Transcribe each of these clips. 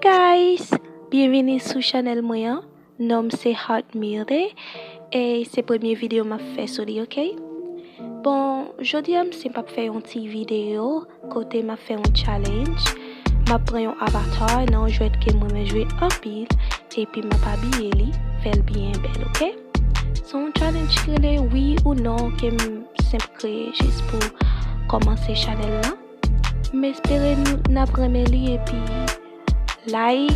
guys, bienvenue sur channel Mwen. Nom c'est amize et c'est première vidéo m'a fait sur lui, OK? Bon, aujourd'hui c'est pas faire une petite vidéo côté m'a fait un challenge. M'a pris un avatar non jouet que moi me jouer en pile et puis m'a pas habillé li, fait bien belle, OK? Son challenge que oui ou non que simple créer juste pour commencer channel là. Mais espérez nous n'apprenez li et puis like,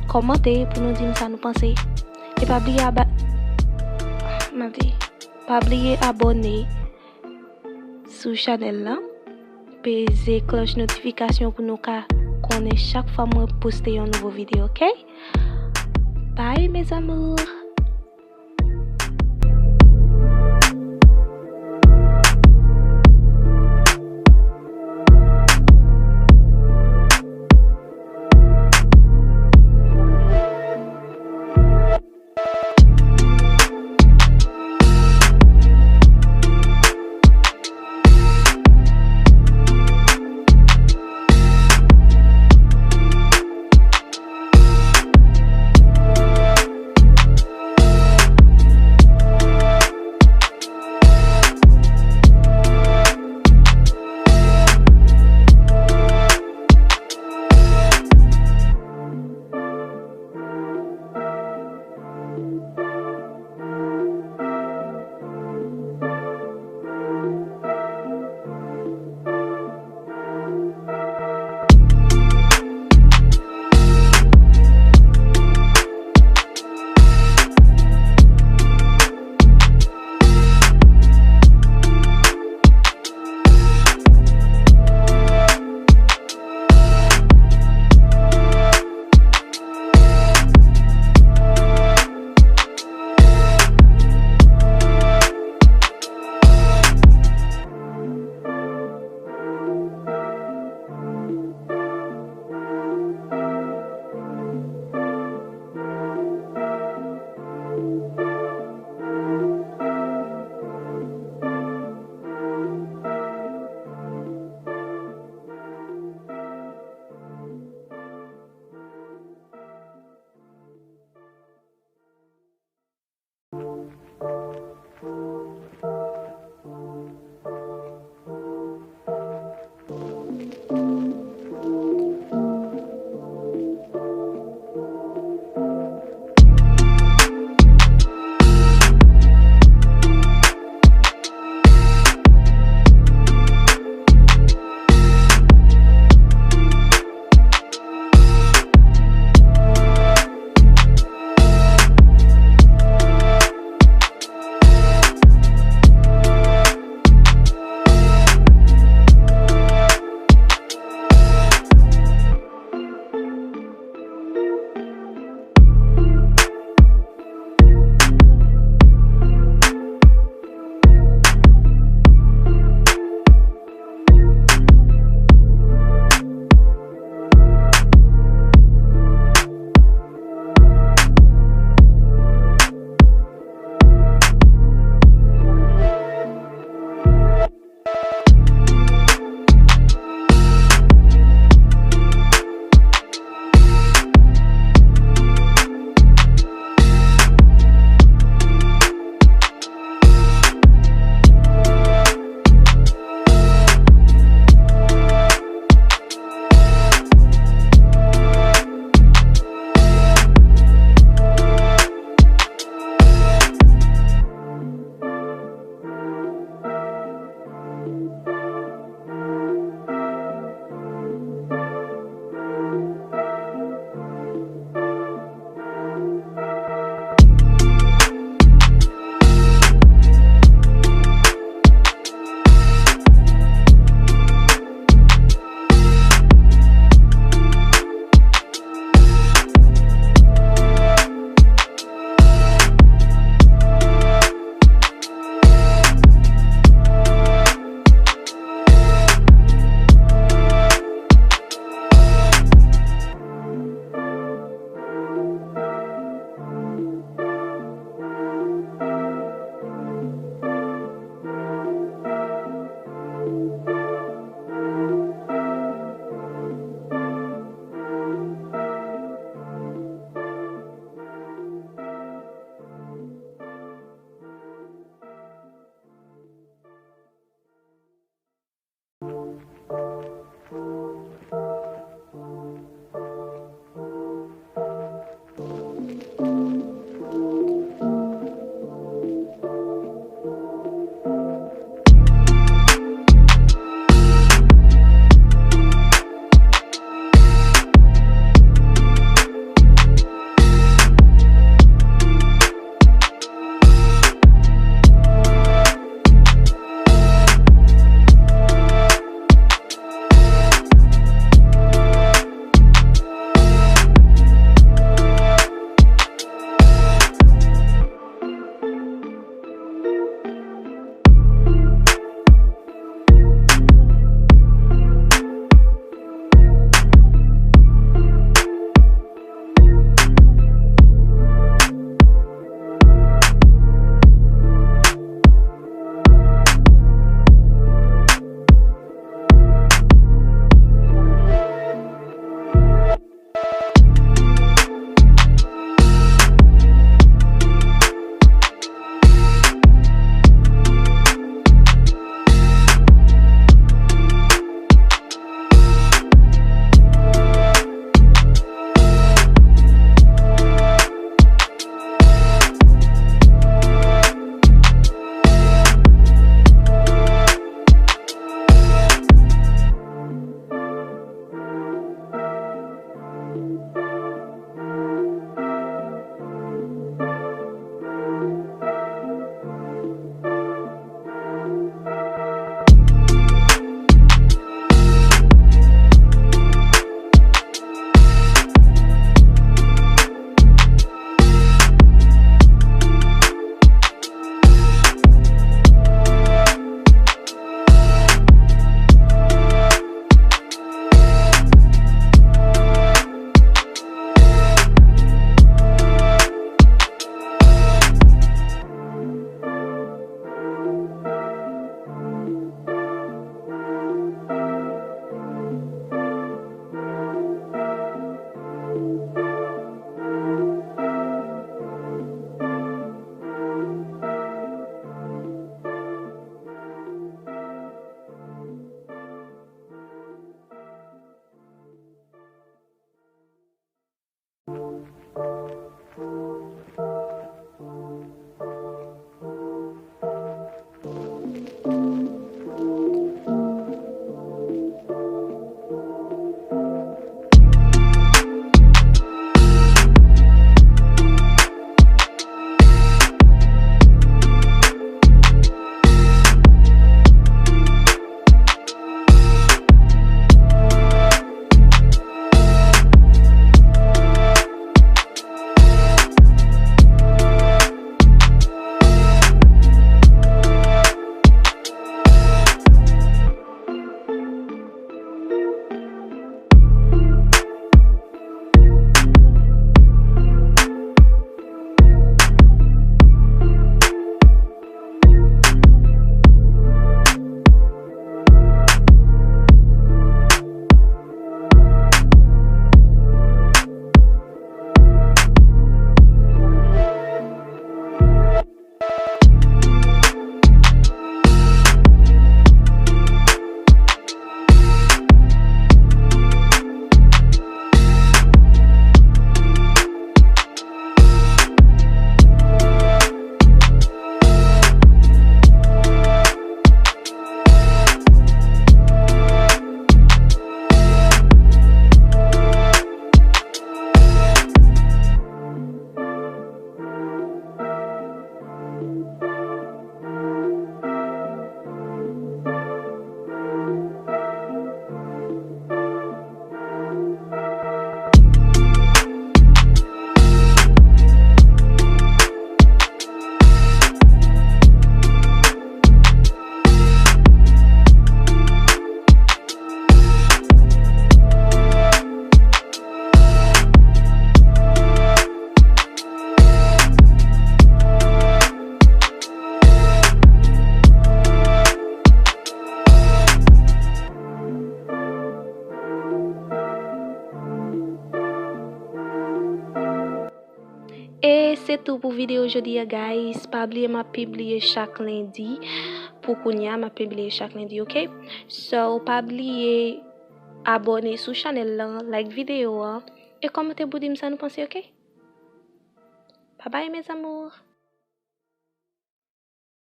commentez pour nous dire ça nous pensez. Et pas oublier abonner sur channel là. Peser cloche notification pour nous connaître chaque fois moi poster une nouvelle vidéo, OK? Bye mes amours. Et c'est tout pour vidéo aujourd'hui, guys. Pas oublier m'a publier chaque lundi. Pour Kounia, m'a publier chaque lundi, ok? So, pas oublier abonner sur channel là, like vidéo, et commenter pour dire ça nous pensez, ok? Bye bye, mes amours.